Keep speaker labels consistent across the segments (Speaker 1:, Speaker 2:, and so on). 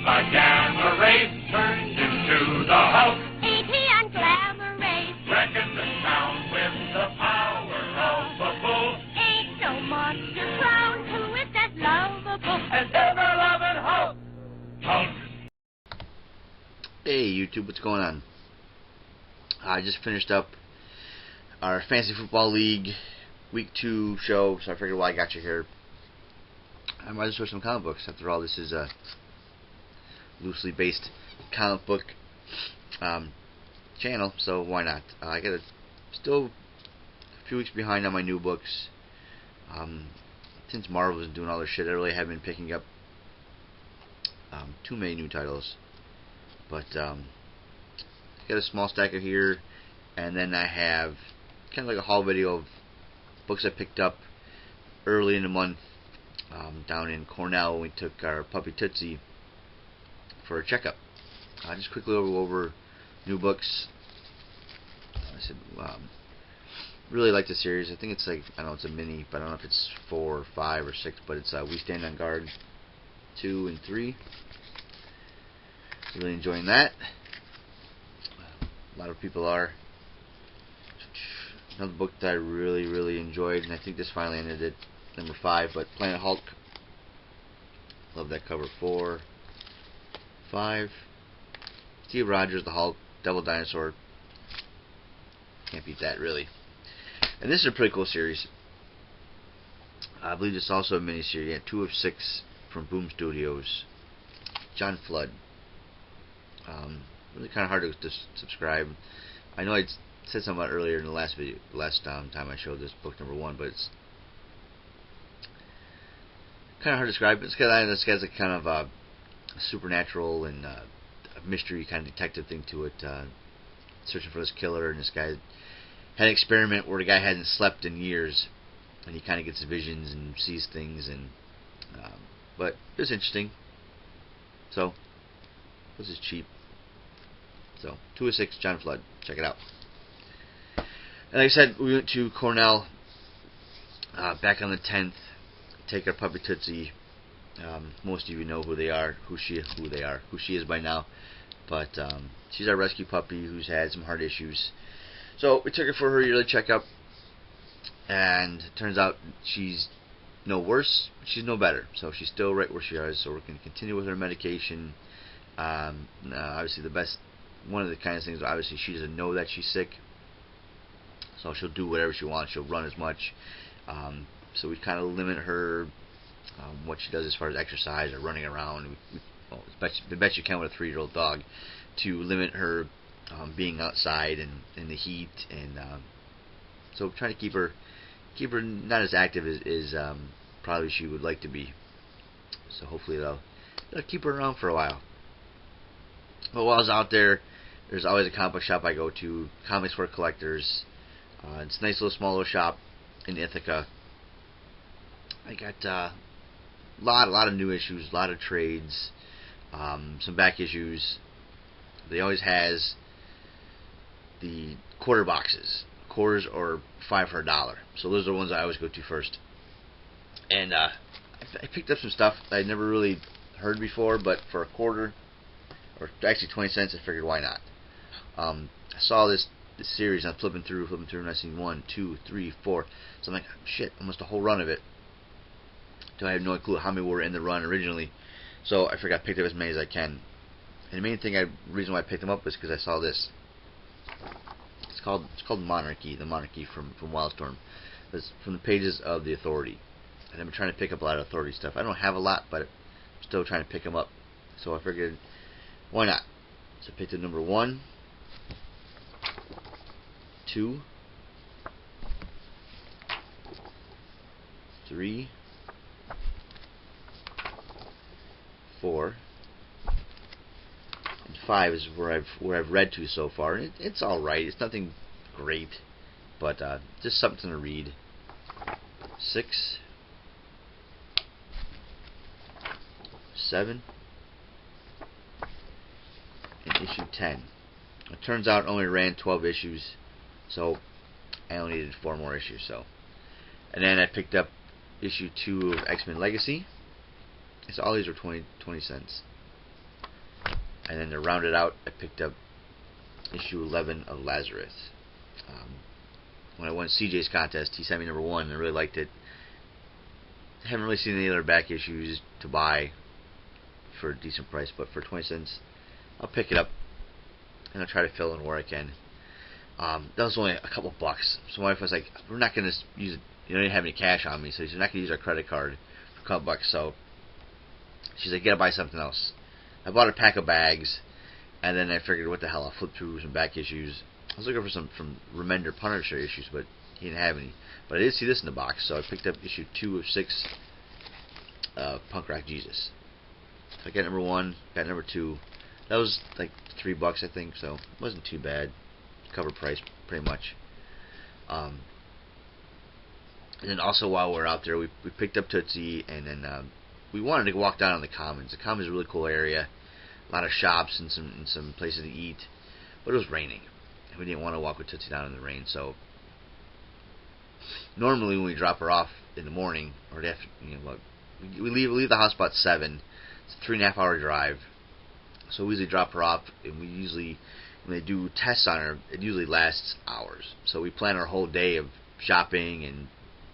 Speaker 1: The gamma ray turned into the Hulk.
Speaker 2: E.T. and Glamour Ray
Speaker 1: Wrecking the town with the power of a bull.
Speaker 2: ain't no monster clown who is as lovable
Speaker 1: As ever-loving Hulk. Hulk.
Speaker 3: Hey YouTube, what's going on? I just finished up our Fantasy Football League Week 2 show, so I figured while I got you here, I might as well show some comic books. After all, this is a loosely based comic book channel, so why not? I got still a few weeks behind on my new books. Since Marvel was doing all their shit, I really haven't been picking up too many new titles. But got a small stack of here, and then I have kind of like a haul video of books I picked up early in the month down in Cornell when we took our puppy Tootsie for a checkup. I just quickly go over new books. I said, really like the series. I think it's like, I don't know, it's a mini, but I don't know if it's 4 or 5 or 6, but it's We Stand on Guard 2 and 3. Really enjoying that. A lot of people are. Another book that I really enjoyed, and I think this finally ended at number 5, but Planet Hulk. Love that cover. 4, 5. Steve Rogers, the Hulk, Devil Dinosaur. Can't beat that, really. And this is a pretty cool series. I believe it's also a miniseries. Yeah, 2 of 6 from Boom Studios. John Flood. Really kind of hard to subscribe. I know I said something about it earlier in the last video, time I showed this book number 1, but it's kind of hard to describe. This guy's a kind of a supernatural and a mystery kind of detective thing to it, searching for this killer, and this guy had an experiment where the guy hadn't slept in years, and he kind of gets visions and sees things, and but it was interesting. So this is cheap. So 2 of 6, John Flood. Check it out. And like I said, we went to Cornell back on the 10th. Take our puppy Tootsie. Most of you know who they are, who she is by now. But she's our rescue puppy who's had some heart issues. So we took her for her yearly checkup, and it turns out she's no worse, she's no better. So she's still right where she is. So we're going to continue with her medication. Obviously, one of the kind of things, obviously, she doesn't know that she's sick, so she'll do whatever she wants. She'll run as much. So we kind of limit her what she does as far as exercise or running around. The best you can with a 3-year-old dog, to limit her being outside and in the heat, and so trying to keep her not as active as probably she would like to be. So hopefully it'll keep her around for a while. But while I was out there, there's always a comic book shop I go to, Comics for Collectors. It's a nice little small little shop in Ithaca. I got a lot of new issues, a lot of trades, some back issues. They always has the quarter boxes, quarters or 5 for $1. So those are the ones I always go to first. And I picked up some stuff I had never really heard before, but for a quarter, or actually 20 cents, I figured why not. I saw this series, and I'm flipping through, and I seen 1, 2, 3, 4. So I'm like, shit, almost a whole run of it. So I have no clue how many were in the run originally. So I figured I picked up as many as I can. And the main reason why I picked them up was because I saw this. It's called Monarchy, the Monarchy from Wildstorm. It's from the pages of the Authority. And I've been trying to pick up a lot of Authority stuff. I don't have a lot, but I'm still trying to pick them up. So I figured, why not? So I picked up number 1, 2, 3, 4, and 5 is where I've read to so far. And it's all right. It's nothing great, but just something to read. 6, 7, and issue 10. It turns out it only ran 12 issues, so I only needed 4 more issues. So, and then I picked up issue 2 of X-Men Legacy. So all these are 20 cents. And then to round it out, I picked up issue 11 of Lazarus. When I won CJ's contest, he sent me number 1, and I really liked it. I haven't really seen any other back issues to buy for a decent price, but for 20 cents, I'll pick it up, and I'll try to fill in where I can. That was only a couple bucks. So my wife was like, we're not going to use it. You don't even have any cash on me, so she's not going to use our credit card for a couple bucks. So she's like, you got to buy something else. I bought a pack of bags, and then I figured, what the hell, I'll flip through some back issues. I was looking for some from Remender Punisher issues, but he didn't have any. But I did see this in the box, so I picked up issue 2 of 6, Punk Rock Jesus. So I got number 1, got number 2. That was like $3, I think, so it wasn't too bad. Cover price, pretty much. And then also while we were out there, we picked up Tootsie, and then we wanted to walk down on the Commons. The Commons is a really cool area, a lot of shops and some places to eat, but it was raining, and we didn't want to walk with Tootsie down in the rain. So normally when we drop her off in the morning, or we leave the house about 7. It's a 3.5 hour drive, so we usually drop her off, and we usually, when they do tests on her, it usually lasts hours. So we plan our whole day of shopping and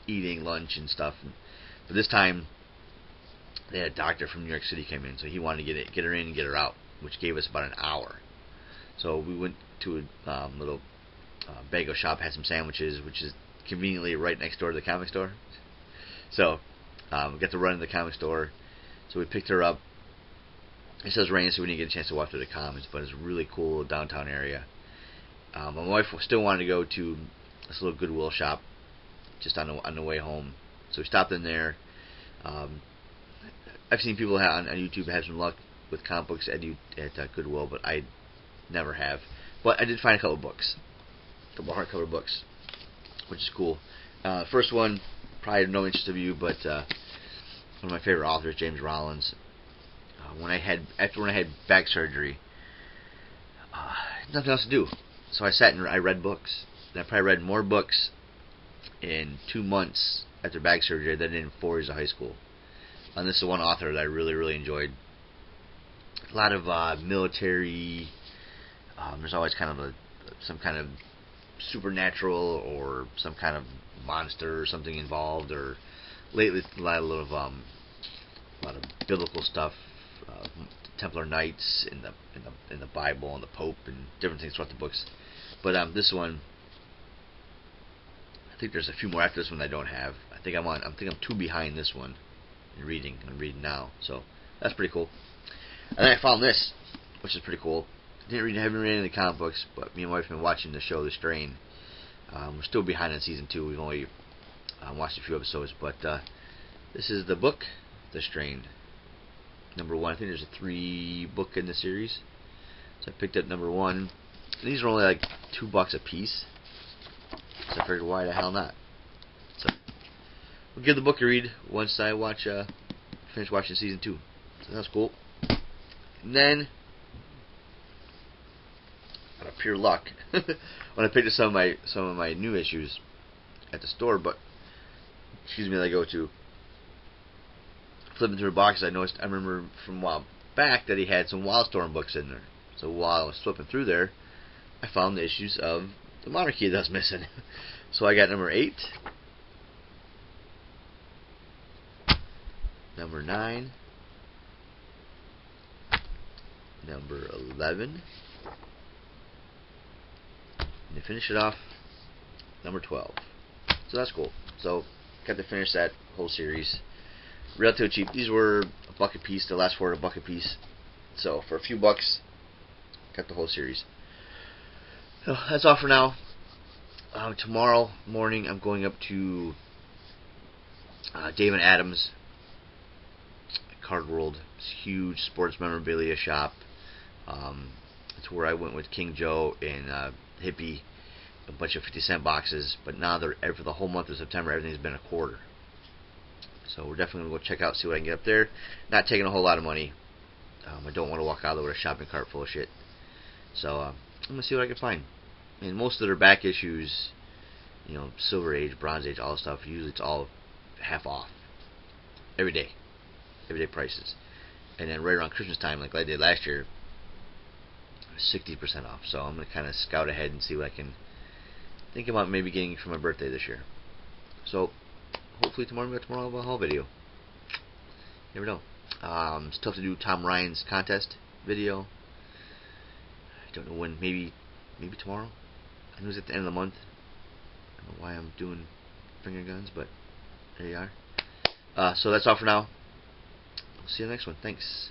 Speaker 3: eating lunch and stuff. But this time, they had a doctor from New York City came in, so he wanted to get her in and get her out, which gave us about an hour. So we went to a little bagel shop, had some sandwiches, which is conveniently right next door to the comic store. So we got to run to the comic store. So we picked her up. It says rain, so we didn't get a chance to walk through the Commons, but it's a really cool downtown area. My wife still wanted to go to this little Goodwill shop just on the way home, so we stopped in there. I've seen people on YouTube have some luck with comic books at Goodwill, but I never have. But I did find a couple books, a couple hardcover books, which is cool. First one, probably no interest of you, but one of my favorite authors, James Rollins. When I had back surgery, nothing else to do, so I sat and I read books. And I probably read more books in 2 months after back surgery than in 4 years of high school. And this is one author that I really, really enjoyed. A lot of military. There's always kind of some kind of supernatural or some kind of monster or something involved. Or lately, a lot of biblical stuff. Templar Knights in the Bible and the Pope and different things throughout the books. But this one, I think there's a few more after this one I don't have. I think I'm 2 behind this one in reading. I'm reading now, so that's pretty cool. And then I found this, which is pretty cool. Haven't read any of the comic books, but me and my wife have been watching the show The Strain. We're still behind on season 2. We've only watched a few episodes, but this is the book The Strain. Number 1. I think there's a 3-book in the series, so I picked up number 1. And these are only like $2 a piece, so I figured, why the hell not? So we'll give the book a read once I finish watching season 2. So that's cool. And then, out of pure luck, when I picked up some of my new issues at the store, that I go to, flipping through the boxes, I remember from a while back that he had some Wildstorm books in there. So while I was flipping through there, I found the issues of the Monarchy that was missing. So I got number 8, number 9, number 11, and to finish it off, number 12. So that's cool. So got to finish that whole series. Relatively cheap. These were $1 a piece. The last 4 were $1 a piece. So for a few bucks, got the whole series. So that's all for now. Tomorrow morning, I'm going up to Dave and Adam's Card World. It's a huge sports memorabilia shop. It's where I went with King Joe and Hippie, a bunch of 50-cent boxes. But now for the whole month of September, everything's been a quarter. So we're definitely going to go check out, see what I can get up there. Not taking a whole lot of money. I don't want to walk out there with a shopping cart full of shit. So I'm going to see what I can find. And most of their back issues, Silver Age, Bronze Age, all the stuff, usually it's all half off. Every day prices. And then right around Christmas time, like I did last year, 60% off. So I'm going to kind of scout ahead and see what I can think about maybe getting for my birthday this year. So hopefully tomorrow I'll have a haul video. Never know. It's tough to do Tom Ryan's contest video. I don't know when. Maybe tomorrow. I know it's at the end of the month. I don't know why I'm doing finger guns, but there you are. So that's all for now. We'll see you in the next one. Thanks.